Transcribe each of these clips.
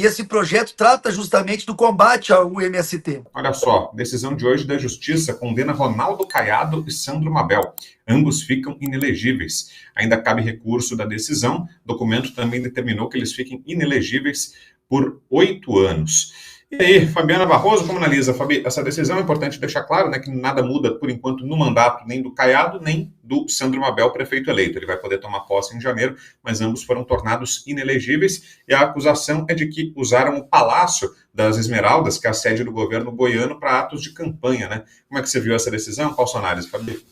e esse projeto trata justamente do combate ao MST. Olha só, decisão de hoje da Justiça condena Ronaldo Caiado e Sandro Mabel. Ambos ficam inelegíveis. Ainda cabe recurso da decisão. O documento também determinou que eles fiquem inelegíveis por 8 anos. E aí, Fabiana Barroso, como analisa, Fabi, essa decisão? É importante deixar claro, né, que nada muda, por enquanto, no mandato nem do Caiado, nem do Sandro Mabel, prefeito eleito. Ele vai poder tomar posse em janeiro, mas ambos foram tornados inelegíveis, e a acusação é de que usaram o Palácio das Esmeraldas, que é a sede do governo goiano, para atos de campanha, né? Como é que você viu essa decisão? Qual a sua análise, Fabi?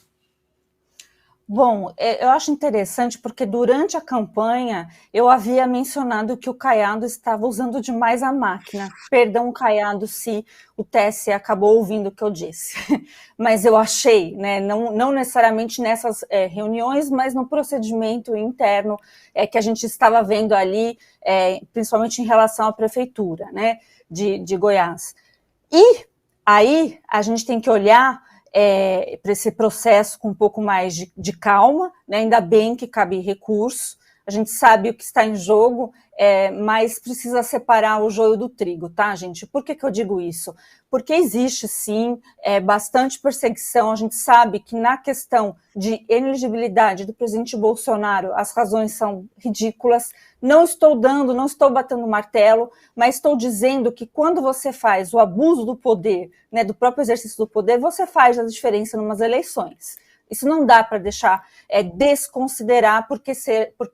Bom, eu acho interessante porque durante a campanha eu havia mencionado que o Caiado estava usando demais a máquina. Perdão, Caiado, se o TSE acabou ouvindo o que eu disse. Mas eu achei, né, não necessariamente nessas reuniões, mas no procedimento interno que a gente estava vendo ali, principalmente em relação à prefeitura, né, de Goiás. E aí a gente tem que olhar para esse processo com um pouco mais de calma, né? Ainda bem que cabe recurso, a gente sabe o que está em jogo, mas precisa separar o joio do trigo, tá, gente? Por que eu digo isso? Porque existe, sim, bastante perseguição. A gente sabe que na questão de inelegibilidade do presidente Bolsonaro, as razões são ridículas. Não estou batendo martelo, mas estou dizendo que quando você faz o abuso do poder, né, do próprio exercício do poder, você faz a diferença em umas eleições. Isso não dá para deixar desconsiderar porque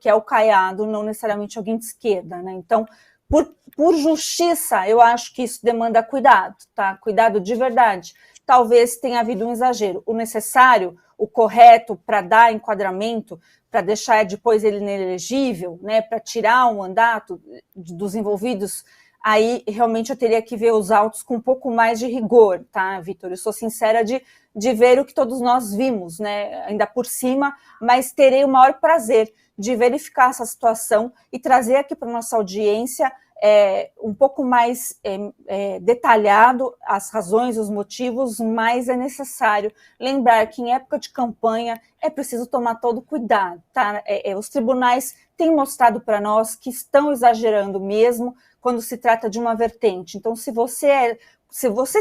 é o Caiado, não necessariamente alguém de esquerda, né? Então, por justiça, eu acho que isso demanda cuidado, tá? Cuidado de verdade. Talvez tenha havido um exagero. O necessário, o correto para dar enquadramento, para deixar depois ele inelegível, né? Para tirar o mandato dos envolvidos, aí realmente eu teria que ver os autos com um pouco mais de rigor, tá, Vitor? Eu sou sincera de ver o que todos nós vimos, né, ainda por cima, mas terei o maior prazer de verificar essa situação e trazer aqui para a nossa audiência um pouco mais detalhado as razões, os motivos, mas é necessário lembrar que em época de campanha é preciso tomar todo cuidado, tá? Os tribunais têm mostrado para nós que estão exagerando mesmo quando se trata de uma vertente. Então, se você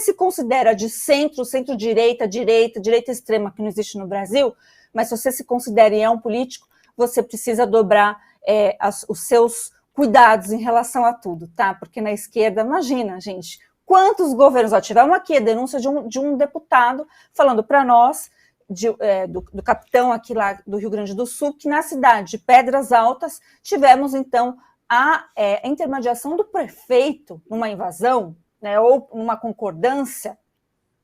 se considera de centro-direita, direita extrema, que não existe no Brasil, mas se você se considera e é um político, você precisa dobrar os seus cuidados em relação a tudo, tá? Porque na esquerda, imagina, gente, quantos governos... tivemos aqui a denúncia de um deputado falando para nós, do capitão aqui lá do Rio Grande do Sul, que na cidade de Pedras Altas tivemos, então, a intermediação do prefeito numa invasão, né, ou numa concordância,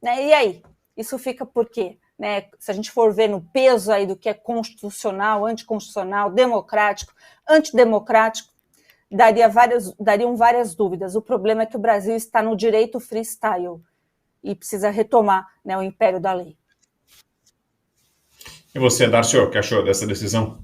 né, e aí? Isso fica por quê? Né, se a gente for ver no peso aí do que é constitucional, anticonstitucional, democrático, antidemocrático, dariam várias dúvidas. O problema é que o Brasil está no direito freestyle e precisa retomar, né, o império da lei. E você, Darcio, o que achou dessa decisão?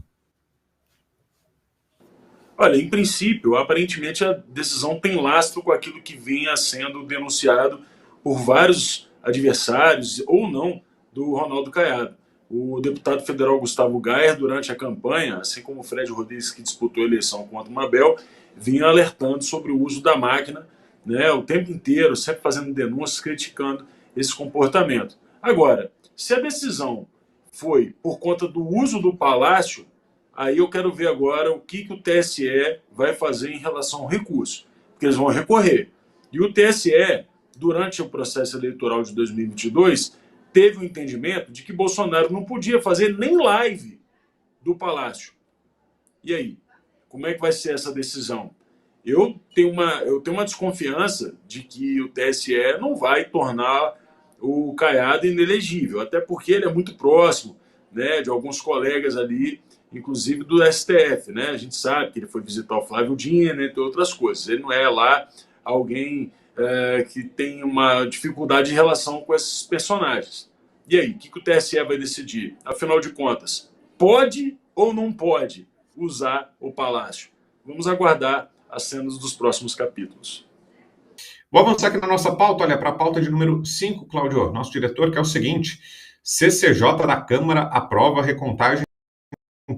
Olha, em princípio, aparentemente a decisão tem lastro com aquilo que vinha sendo denunciado por vários adversários, ou não, do Ronaldo Caiado. O deputado federal Gustavo Gayer, durante a campanha, assim como o Fred Rodrigues, que disputou a eleição contra o Mabel, vinha alertando sobre o uso da máquina, né, o tempo inteiro, sempre fazendo denúncias, criticando esse comportamento. Agora, se a decisão foi por conta do uso do Palácio, aí eu quero ver agora o que o TSE vai fazer em relação ao recurso, porque eles vão recorrer. E o TSE, durante o processo eleitoral de 2022, teve o entendimento de que Bolsonaro não podia fazer nem live do Palácio. E aí? Como é que vai ser essa decisão? Eu tenho uma desconfiança de que o TSE não vai tornar o Caiado inelegível, até porque ele é muito próximo, né, de alguns colegas ali, inclusive do STF, né? A gente sabe que ele foi visitar o Flávio Dino, entre outras coisas. Ele não é lá alguém que tem uma dificuldade em relação com esses personagens. E aí, o que o TSE vai decidir? Afinal de contas, pode ou não pode usar o Palácio? Vamos aguardar as cenas dos próximos capítulos. Vou avançar aqui na nossa pauta, olha, para a pauta de número 5, Cláudio, nosso diretor, que é o seguinte: CCJ da Câmara aprova a recontagem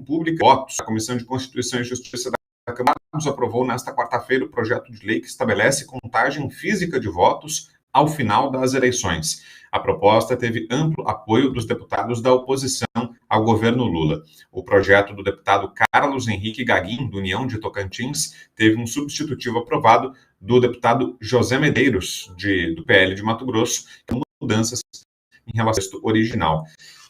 pública de votos. A Comissão de Constituição e Justiça da Câmara aprovou nesta quarta-feira o projeto de lei que estabelece contagem física de votos ao final das eleições. A proposta teve amplo apoio dos deputados da oposição ao governo Lula. O projeto do deputado Carlos Henrique Gaguin, do União de Tocantins, teve um substitutivo aprovado do deputado José Medeiros, do PL de Mato Grosso, com mudanças em relação ao texto original.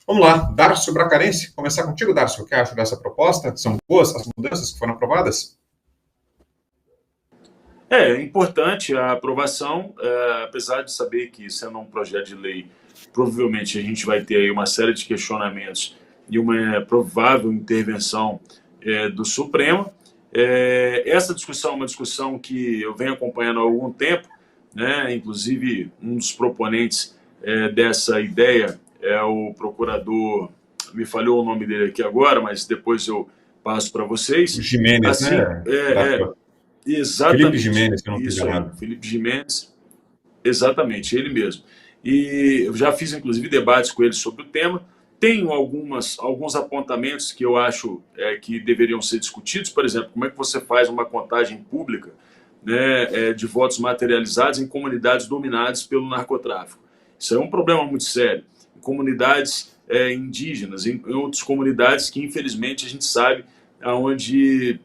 Vamos lá, Darcio Bracarense, começar contigo, Darcio. O que acha dessa proposta? São boas as mudanças que foram aprovadas? É importante a aprovação, apesar de saber que, sendo um projeto de lei, provavelmente a gente vai ter aí uma série de questionamentos e uma provável intervenção do Supremo. Essa discussão é uma discussão que eu venho acompanhando há algum tempo, né? Inclusive um dos proponentes dessa ideia é o procurador, me falhou o nome dele aqui agora, mas depois eu passo para vocês. Gimenez, assim, né? Exatamente. Felipe Gimenez, que eu não fiz errado. Felipe Gimenez, exatamente, ele mesmo. E eu já fiz, inclusive, debates com ele sobre o tema. Tenho alguns apontamentos que eu acho que deveriam ser discutidos. Por exemplo, como é que você faz uma contagem pública, né, de votos materializados em comunidades dominadas pelo narcotráfico? Isso é um problema muito sério. Em comunidades indígenas, em outras comunidades que, infelizmente, a gente sabe onde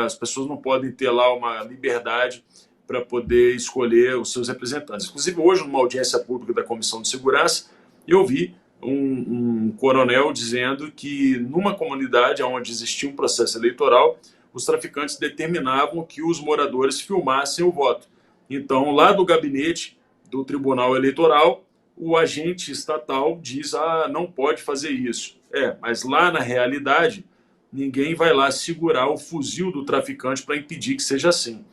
as pessoas não podem ter lá uma liberdade para poder escolher os seus representantes. Inclusive, hoje, numa audiência pública da Comissão de Segurança, eu vi um coronel dizendo que numa comunidade onde existia um processo eleitoral, os traficantes determinavam que os moradores filmassem o voto. Então, lá do gabinete do Tribunal Eleitoral, o agente estatal diz, não pode fazer isso. Mas lá na realidade, ninguém vai lá segurar o fuzil do traficante para impedir que seja assim.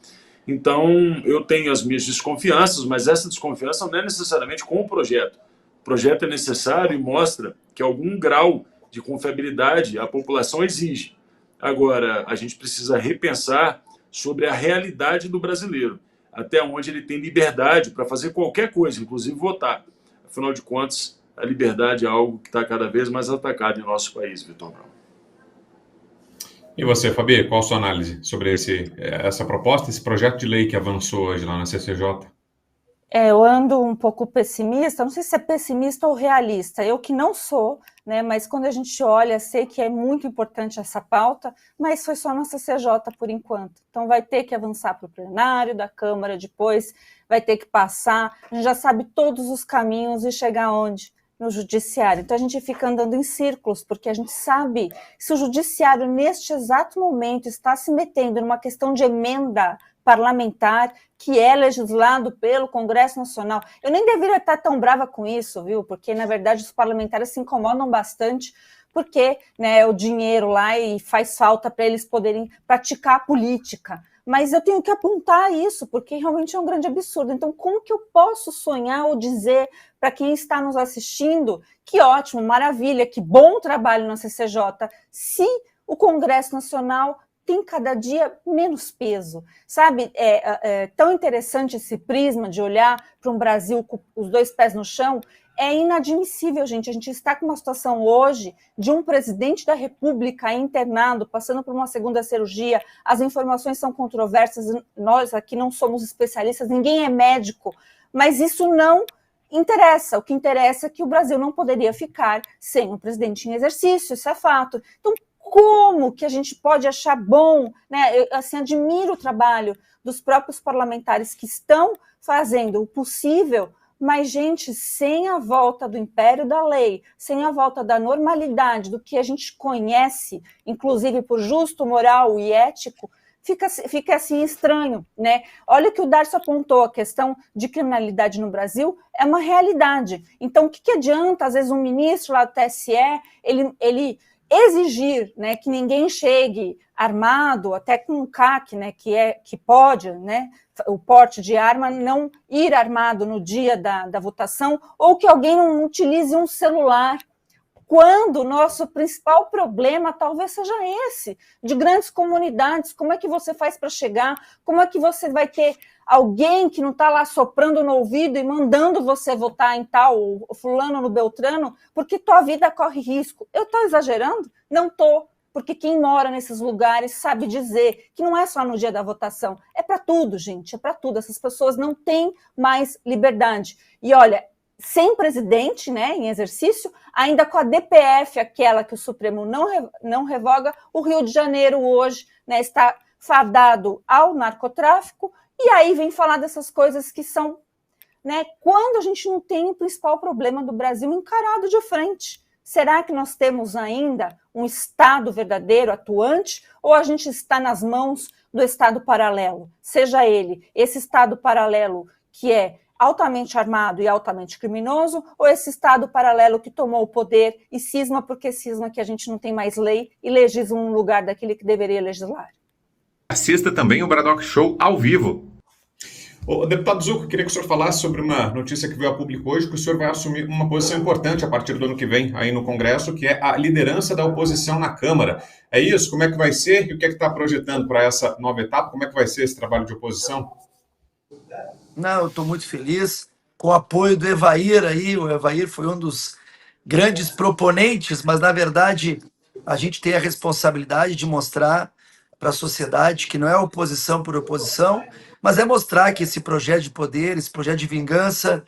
Então, eu tenho as minhas desconfianças, mas essa desconfiança não é necessariamente com o projeto. O projeto é necessário e mostra que algum grau de confiabilidade a população exige. Agora, a gente precisa repensar sobre a realidade do brasileiro, até onde ele tem liberdade para fazer qualquer coisa, inclusive votar. Afinal de contas, a liberdade é algo que está cada vez mais atacado em nosso país, Vitor Brown. E você, Fabi, qual a sua análise sobre essa proposta, esse projeto de lei que avançou hoje lá na CCJ? Eu ando um pouco pessimista, não sei se é pessimista ou realista, eu que não sou, né, mas quando a gente olha, sei que é muito importante essa pauta, mas foi só na CCJ por enquanto. Então vai ter que avançar para o plenário da Câmara depois, vai ter que passar, a gente já sabe todos os caminhos e chegar onde? No judiciário. Então a gente fica andando em círculos, porque a gente sabe que se o judiciário neste exato momento está se metendo numa questão de emenda parlamentar que é legislado pelo Congresso Nacional. Eu nem deveria estar tão brava com isso, viu? Porque, na verdade, os parlamentares se incomodam bastante porque, né, o dinheiro lá e faz falta para eles poderem praticar a política. Mas eu tenho que apontar isso, porque realmente é um grande absurdo. Então, como que eu posso sonhar ou dizer para quem está nos assistindo que ótimo, maravilha, que bom trabalho na CCJ, se o Congresso Nacional tem cada dia menos peso, sabe? É tão interessante esse prisma de olhar para um Brasil com os dois pés no chão. É inadmissível, gente. A gente está com uma situação hoje de um presidente da República internado, passando por uma segunda cirurgia. As informações são controversas. Nós aqui não somos especialistas, ninguém é médico, mas isso não interessa. O que interessa é que o Brasil não poderia ficar sem um presidente em exercício, isso é fato. Então, como que a gente pode achar bom, né? Eu, assim, admiro o trabalho dos próprios parlamentares que estão fazendo o possível, mas, gente, sem a volta do império da lei, sem a volta da normalidade, do que a gente conhece, inclusive por justo, moral e ético, fica assim estranho, né? Olha o que o Darcio apontou, a questão de criminalidade no Brasil é uma realidade. Então, o que adianta, às vezes, um ministro lá do TSE, ele exigir, né, que ninguém chegue armado, até com um CAC, né, que pode, né, o porte de arma, não ir armado no dia da votação, ou que alguém não utilize um celular, quando o nosso principal problema talvez seja esse, de grandes comunidades. Como é que você faz para chegar? Como é que você vai ter alguém que não está lá soprando no ouvido e mandando você votar em tal fulano no Beltrano, porque tua vida corre risco? Eu estou exagerando? Não estou, porque quem mora nesses lugares sabe dizer que não é só no dia da votação, é para tudo, gente, é para tudo. Essas pessoas não têm mais liberdade. E olha, sem presidente, né, em exercício, ainda com a DPF, aquela que o Supremo não revoga, o Rio de Janeiro hoje, né, está fadado ao narcotráfico, e aí vem falar dessas coisas que são, né, quando a gente não tem o principal problema do Brasil encarado de frente. Será que nós temos ainda um Estado verdadeiro, atuante, ou a gente está nas mãos do Estado paralelo? Seja ele esse Estado paralelo que é altamente armado e altamente criminoso, ou esse Estado paralelo que tomou o poder e cisma porque cisma que a gente não tem mais lei e legisla um lugar daquele que deveria legislar. Assista também o Bradock Show ao vivo. O deputado Zucco, queria que o senhor falasse sobre uma notícia que veio a público hoje, que o senhor vai assumir uma posição importante a partir do ano que vem aí no Congresso, que é a liderança da oposição na Câmara. É isso? Como é que vai ser? E o que é que está projetando para essa nova etapa? Como é que vai ser esse trabalho de oposição? Não, eu estou muito feliz com o apoio do Evair aí. O Evair foi um dos grandes proponentes, mas na verdade a gente tem a responsabilidade de mostrar para a sociedade que não é oposição por oposição, mas é mostrar que esse projeto de poder, esse projeto de vingança,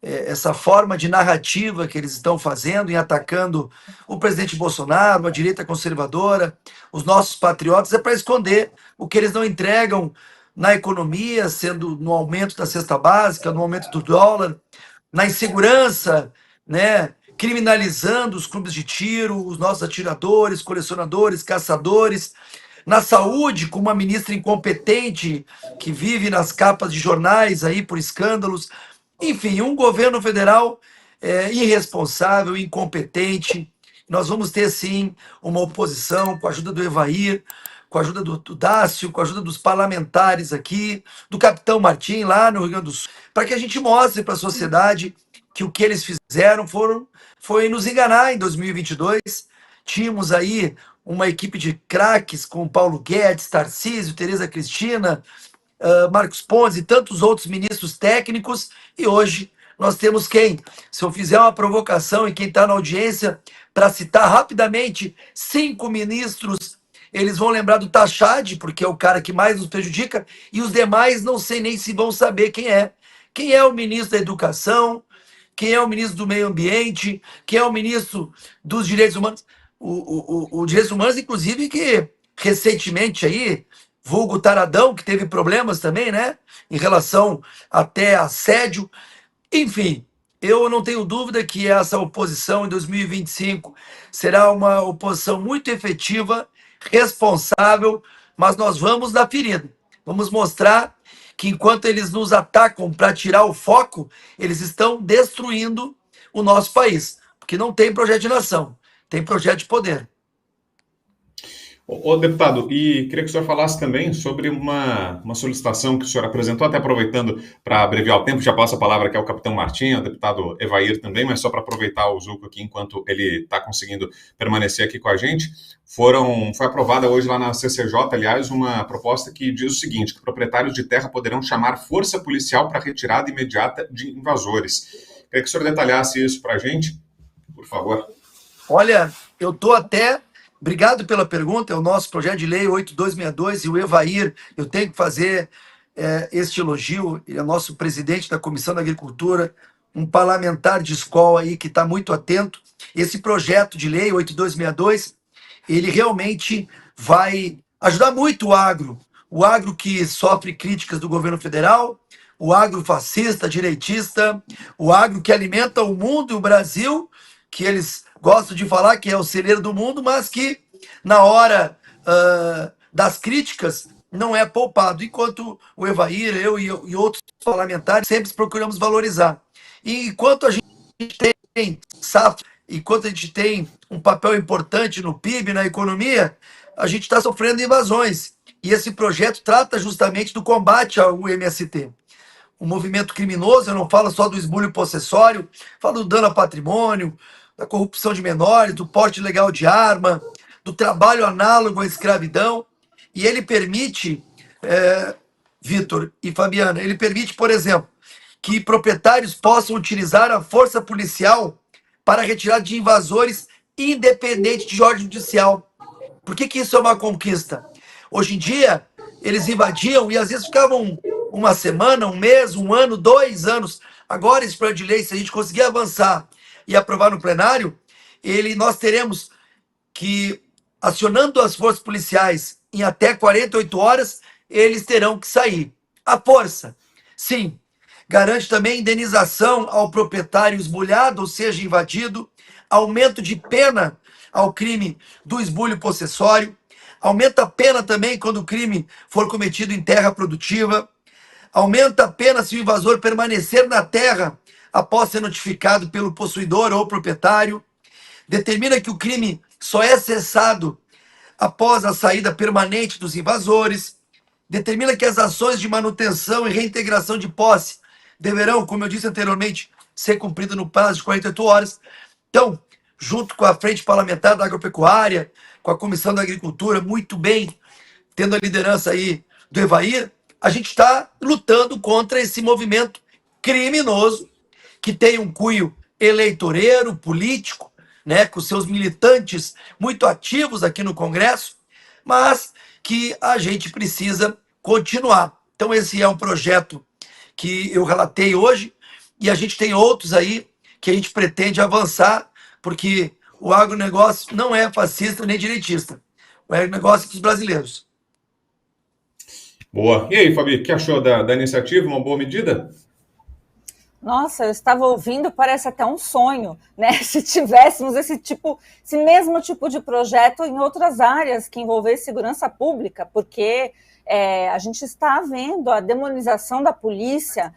essa forma de narrativa que eles estão fazendo em atacando o presidente Bolsonaro, a direita conservadora, os nossos patriotas, é para esconder o que eles não entregam na economia, sendo no aumento da cesta básica, no aumento do dólar, na insegurança, né? Criminalizando os clubes de tiro, os nossos atiradores, colecionadores, caçadores, na saúde, com uma ministra incompetente que vive nas capas de jornais aí por escândalos. Enfim, um governo federal irresponsável, incompetente. Nós vamos ter, sim, uma oposição com a ajuda do Evair, com a ajuda do Dácio, com a ajuda dos parlamentares aqui, do capitão Martim, lá no Rio Grande do Sul, para que a gente mostre para a sociedade que o que eles fizeram foi nos enganar em 2022. Tínhamos aí uma equipe de craques com Paulo Guedes, Tarcísio, Tereza Cristina, Marcos Pontes e tantos outros ministros técnicos, e hoje nós temos quem? Se eu fizer uma provocação e quem está na audiência, para citar rapidamente 5 ministros, eles vão lembrar do Tachad, porque é o cara que mais nos prejudica, e os demais não sei nem se vão saber quem é. Quem é o ministro da Educação? Quem é o ministro do Meio Ambiente? Quem é o ministro dos Direitos Humanos? O Direitos Humanos, inclusive, que recentemente aí, vulgo Taradão, que teve problemas também, né? Em relação até assédio. Enfim, eu não tenho dúvida que essa oposição em 2025 será uma oposição muito efetiva, responsável, mas nós vamos na ferida. Vamos mostrar que enquanto eles nos atacam para tirar o foco, eles estão destruindo o nosso país. Porque não tem projeto de nação, tem projeto de poder. Ô, deputado, e queria que o senhor falasse também sobre uma solicitação que o senhor apresentou, até aproveitando para abreviar o tempo, já passo a palavra aqui ao capitão Martim, ao deputado Evair também, mas só para aproveitar o Zucco aqui enquanto ele está conseguindo permanecer aqui com a gente. Foi aprovada hoje lá na CCJ, aliás, uma proposta que diz o seguinte, que proprietários de terra poderão chamar força policial para retirada imediata de invasores. Queria que o senhor detalhasse isso para a gente, por favor. Olha, eu estou até... Obrigado pela pergunta, é o nosso projeto de lei 8262 e o Evair, eu tenho que fazer este elogio, ele é nosso presidente da Comissão da Agricultura, um parlamentar de escola aí que está muito atento. Esse projeto de lei 8262, ele realmente vai ajudar muito o agro que sofre críticas do governo federal, o agro fascista, direitista, o agro que alimenta o mundo e o Brasil, que eles gostam de falar que é o celeiro do mundo, mas que na hora das críticas não é poupado. Enquanto o Evair, eu e outros parlamentares sempre procuramos valorizar. E enquanto a gente tem safra, enquanto a gente tem um papel importante no PIB, na economia, a gente está sofrendo invasões. E esse projeto trata justamente do combate ao MST. O movimento criminoso, eu não falo só do esbulho possessório, falo do dano a patrimônio, da corrupção de menores, do porte ilegal de arma, do trabalho análogo à escravidão. E ele permite, Vitor e Fabiana, ele permite, por exemplo, que proprietários possam utilizar a força policial para retirar de invasores independente de ordem judicial. Por que isso é uma conquista? Hoje em dia, eles invadiam e às vezes ficavam uma semana, um mês, um ano, 2 anos. Agora, esse projeto de lei, se a gente conseguir avançar e aprovar no plenário, nós teremos que, acionando as forças policiais em até 48 horas, eles terão que sair. A força, sim, garante também indenização ao proprietário esbulhado, ou seja, invadido, aumento de pena ao crime do esbulho possessório, aumenta a pena também quando o crime for cometido em terra produtiva, aumenta a pena se o invasor permanecer na terra após ser notificado pelo possuidor ou proprietário, determina que o crime só é cessado após a saída permanente dos invasores, determina que as ações de manutenção e reintegração de posse deverão, como eu disse anteriormente, ser cumpridas no prazo de 48 horas. Então, junto com a Frente Parlamentar da Agropecuária, com a Comissão da Agricultura, muito bem, tendo a liderança aí do Evair, a gente está lutando contra esse movimento criminoso que tem um cunho eleitoreiro, político, né, com seus militantes muito ativos aqui no Congresso, mas que a gente precisa continuar. Então, esse é um projeto que eu relatei hoje, e a gente tem outros aí que a gente pretende avançar, porque o agronegócio não é fascista nem direitista. O agronegócio é dos brasileiros. Boa. E aí, Fabi, o que achou da iniciativa? Uma boa medida? Nossa, eu estava ouvindo, parece até um sonho, né? Se tivéssemos esse mesmo tipo de projeto em outras áreas que envolvessem segurança pública, porque a gente está vendo a demonização da polícia,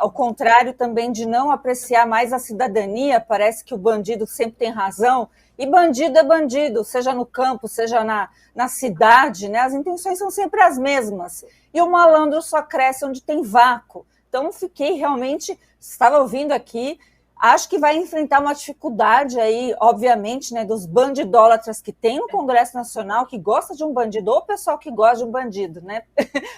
ao contrário também de não apreciar mais a cidadania, parece que o bandido sempre tem razão, e bandido é bandido, seja no campo, seja na cidade, né? As intenções são sempre as mesmas, e o malandro só cresce onde tem vácuo. Então, fiquei realmente, estava ouvindo aqui, acho que vai enfrentar uma dificuldade aí, obviamente, né, dos bandidólatras que tem no Congresso Nacional, que gosta de um bandido, ou o pessoal que gosta de um bandido, né?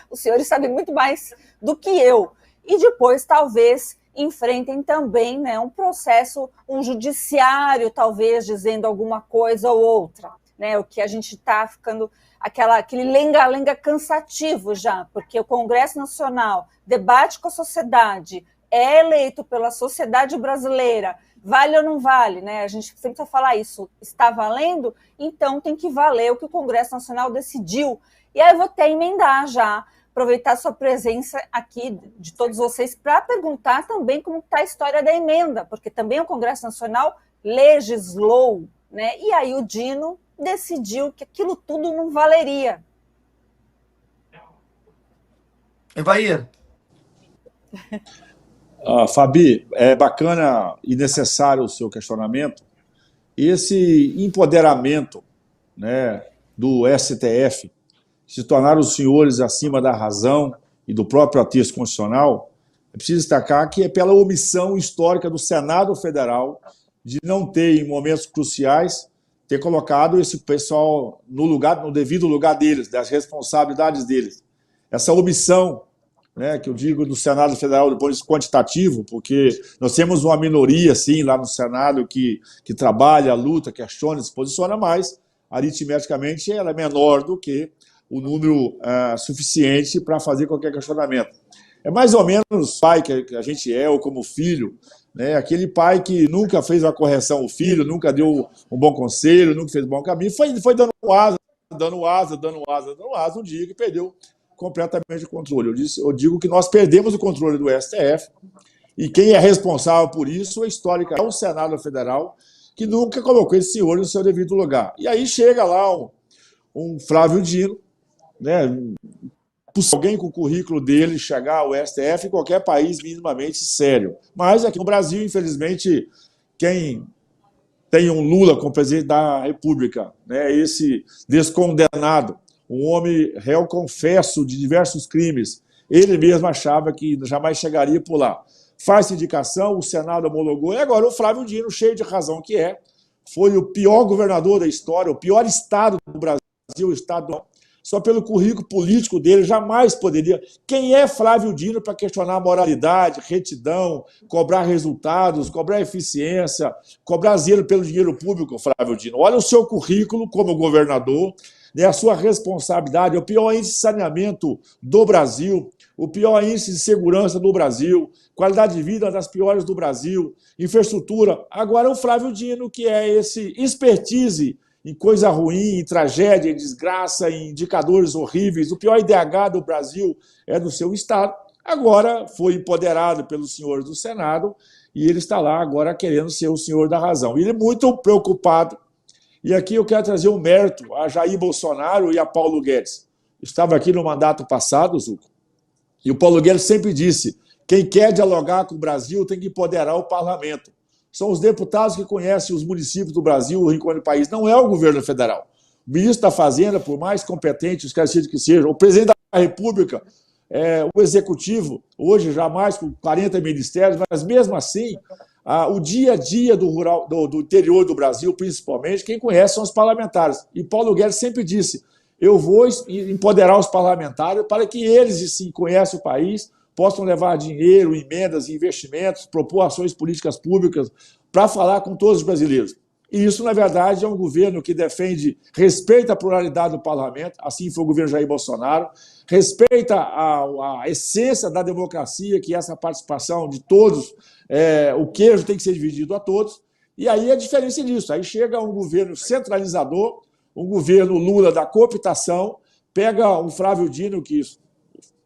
Os senhores sabem muito mais do que eu. E depois, talvez, enfrentem também, né, um processo, um judiciário, talvez, dizendo alguma coisa ou outra, né? O que a gente está ficando... aquele lenga-lenga cansativo já, porque o Congresso Nacional debate com a sociedade, é eleito pela sociedade brasileira, vale ou não vale, né? A gente sempre vai falar isso, está valendo? Então tem que valer o que o Congresso Nacional decidiu. E aí eu vou até emendar já, aproveitar a sua presença aqui, de todos vocês, para perguntar também como está a história da emenda, porque também o Congresso Nacional legislou, né? E aí o Dino decidiu que aquilo tudo não valeria. Evair. Fabi, é bacana e necessário o seu questionamento. Esse empoderamento, né, do STF, se tornar os senhores acima da razão e do próprio texto constitucional, é preciso destacar que é pela omissão histórica do Senado Federal de não ter, em momentos cruciais, ter colocado esse pessoal no devido lugar deles, das responsabilidades deles. Essa omissão, né, que eu digo do Senado Federal, do ponto de vista quantitativo, porque nós temos uma minoria, sim, lá no Senado que trabalha, luta, questiona, se posiciona, mas aritmeticamente ela é menor do que o número suficiente para fazer qualquer questionamento. É mais ou menos o pai que a gente é, ou como filho, né? Aquele pai que nunca fez uma correção ao filho, nunca deu um bom conselho, nunca fez um bom caminho, foi dando asa, um dia que perdeu completamente o controle. Eu digo que nós perdemos o controle do STF, e quem é responsável por isso, histórica, é o Senado Federal, que nunca colocou esse senhor no seu devido lugar. E aí chega lá um Flávio Dino, né? Alguém com o currículo dele chegar ao STF em qualquer país minimamente sério. Mas aqui no Brasil, infelizmente, quem tem um Lula como presidente da República, né, esse descondenado, um homem réu confesso de diversos crimes, ele mesmo achava que jamais chegaria por lá. Faz indicação, o Senado homologou, e agora o Flávio Dino, cheio de razão que foi o pior governador da história, o pior estado do Brasil, o estado só pelo currículo político dele, jamais poderia. Quem é Flávio Dino para questionar moralidade, retidão, cobrar resultados, cobrar eficiência, cobrar zelo pelo dinheiro público, Flávio Dino? Olha o seu currículo como governador, né, a sua responsabilidade, o pior índice de saneamento do Brasil, o pior índice de segurança do Brasil, qualidade de vida das piores do Brasil, infraestrutura. Agora o Flávio Dino, que é esse expertise em coisa ruim, em tragédia, em desgraça, em indicadores horríveis. O pior IDH do Brasil é do seu estado. Agora foi empoderado pelos senhores do Senado e ele está lá agora querendo ser o senhor da razão. Ele é muito preocupado. E aqui eu quero trazer um mérito a Jair Bolsonaro e a Paulo Guedes. Estava aqui no mandato passado, Zuco, e o Paulo Guedes sempre disse: quem quer dialogar com o Brasil tem que empoderar o parlamento. São os deputados que conhecem os municípios do Brasil, o rincão do país, não é o governo federal. O ministro da Fazenda, por mais competente, esquecido que seja, o presidente da República, o executivo, hoje já mais com 40 ministérios, mas mesmo assim, o dia a dia do interior do Brasil, principalmente, quem conhece são os parlamentares. E Paulo Guedes sempre disse: eu vou empoderar os parlamentares para que eles, sim, conhecem o país, possam levar dinheiro, emendas, investimentos, propor ações políticas públicas para falar com todos os brasileiros. E isso, na verdade, é um governo que defende, respeita a pluralidade do parlamento, assim foi o governo Jair Bolsonaro, respeita a essência da democracia, que é essa participação de todos, o queijo tem que ser dividido a todos, e aí a diferença disso. Aí chega um governo centralizador, um governo Lula da cooptação, pega um Flávio Dino, que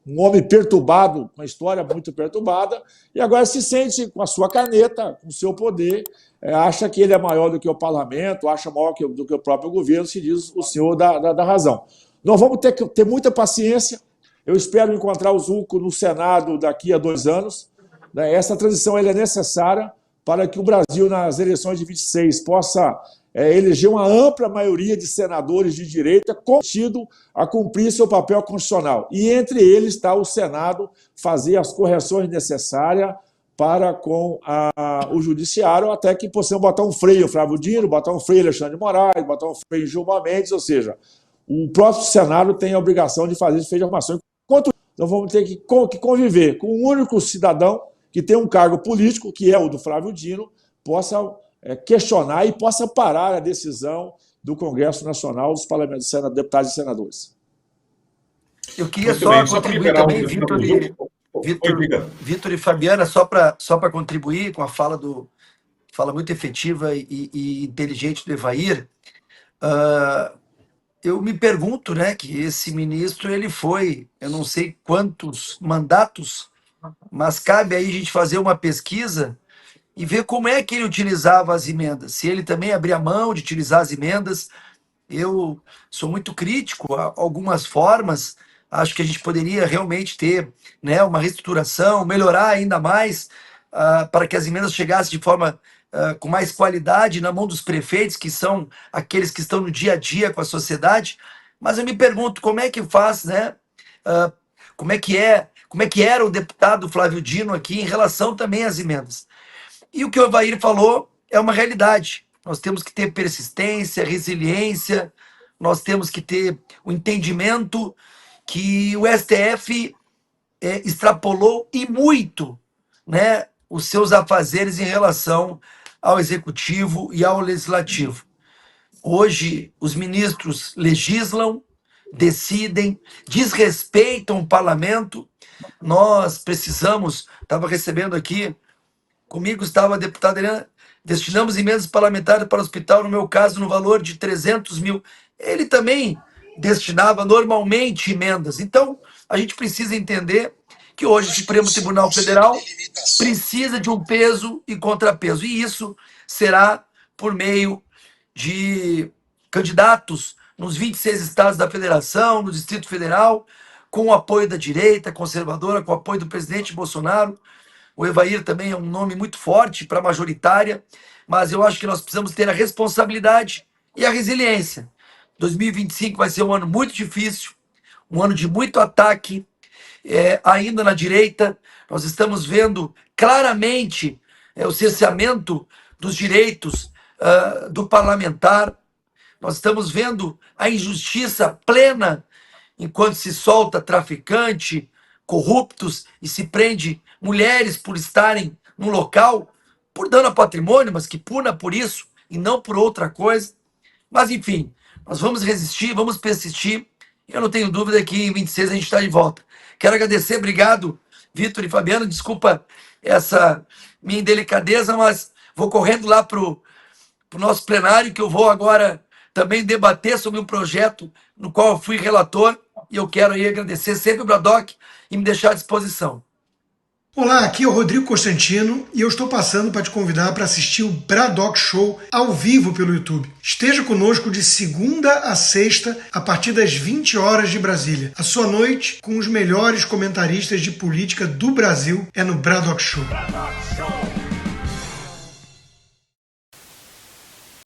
um homem perturbado, com uma história muito perturbada, e agora se sente com a sua caneta, com o seu poder, acha que ele é maior do que o parlamento, acha maior do que o próprio governo, se diz o senhor da razão. Nós vamos ter que ter muita paciência. Eu espero encontrar o Zuco no Senado daqui a 2 anos. Essa transição é necessária para que o Brasil, nas eleições de 26, possa eleger uma ampla maioria de senadores de direita contido a cumprir seu papel constitucional. E entre eles está o Senado fazer as correções necessárias para com o judiciário, até que possamos botar um freio em Flávio Dino, botar um freio em Alexandre de Moraes, botar um freio em Gilmar Mendes, ou seja, o próprio Senado tem a obrigação de fazer esse freio de armação. Enquanto nós vamos ter que conviver com um único cidadão que tem um cargo político, que é o do Flávio Dino, possa questionar e possa parar a decisão do Congresso Nacional dos parlamentos, deputados e senadores. Eu queria só contribuir também, Vitor e Fabiana, só para contribuir com a fala muito efetiva e inteligente do Evair. Eu me pergunto, né, que esse ministro, ele foi, eu não sei quantos mandatos, mas cabe aí a gente fazer uma pesquisa e ver como é que ele utilizava as emendas. Se ele também abria mão de utilizar as emendas. Eu sou muito crítico a algumas formas. Acho que a gente poderia realmente ter, né, uma reestruturação, melhorar ainda mais para que as emendas chegassem de forma com mais qualidade na mão dos prefeitos, que são aqueles que estão no dia a dia com a sociedade. Mas eu me pergunto como é que faz, né? Como é que era o deputado Flávio Dino aqui em relação também às emendas. E o que o Evair falou é uma realidade. Nós temos que ter persistência, resiliência, nós temos que ter o entendimento que o STF extrapolou e muito, né, os seus afazeres em relação ao Executivo e ao Legislativo. Hoje, os ministros legislam, decidem, desrespeitam o parlamento. Nós precisamos, estava recebendo aqui, comigo estava a deputada Helena, destinamos emendas parlamentares para o hospital, no meu caso, no valor de 300 mil. Ele também destinava normalmente emendas. Então, a gente precisa entender que hoje o Supremo Tribunal Federal precisa de um peso e contrapeso. E isso será por meio de candidatos nos 26 estados da federação, no Distrito Federal, com o apoio da direita conservadora, com o apoio do presidente Bolsonaro. O Evair também é um nome muito forte para a majoritária, mas eu acho que nós precisamos ter a responsabilidade e a resiliência. 2025 vai ser um ano muito difícil, um ano de muito ataque, ainda na direita. Nós estamos vendo claramente o cerceamento dos direitos do parlamentar. Nós estamos vendo a injustiça plena enquanto se solta traficante, corruptos e se prende mulheres por estarem no local, por dano a patrimônio, mas que puna por isso e não por outra coisa. Mas enfim, nós vamos resistir, vamos persistir. Eu não tenho dúvida que em 26 a gente está de volta. Quero agradecer, obrigado, Vitor e Fabiano. Desculpa essa minha indelicadeza, mas vou correndo lá para o nosso plenário, que eu vou agora também debater sobre um projeto no qual eu fui relator, e eu quero aí agradecer sempre o Bradock e me deixar à disposição. Olá, aqui é o Rodrigo Constantino e eu estou passando para te convidar para assistir o Bradock Show ao vivo pelo YouTube. Esteja conosco de segunda a sexta, a partir das 20 horas de Brasília. A sua noite com os melhores comentaristas de política do Brasil é no Bradock Show.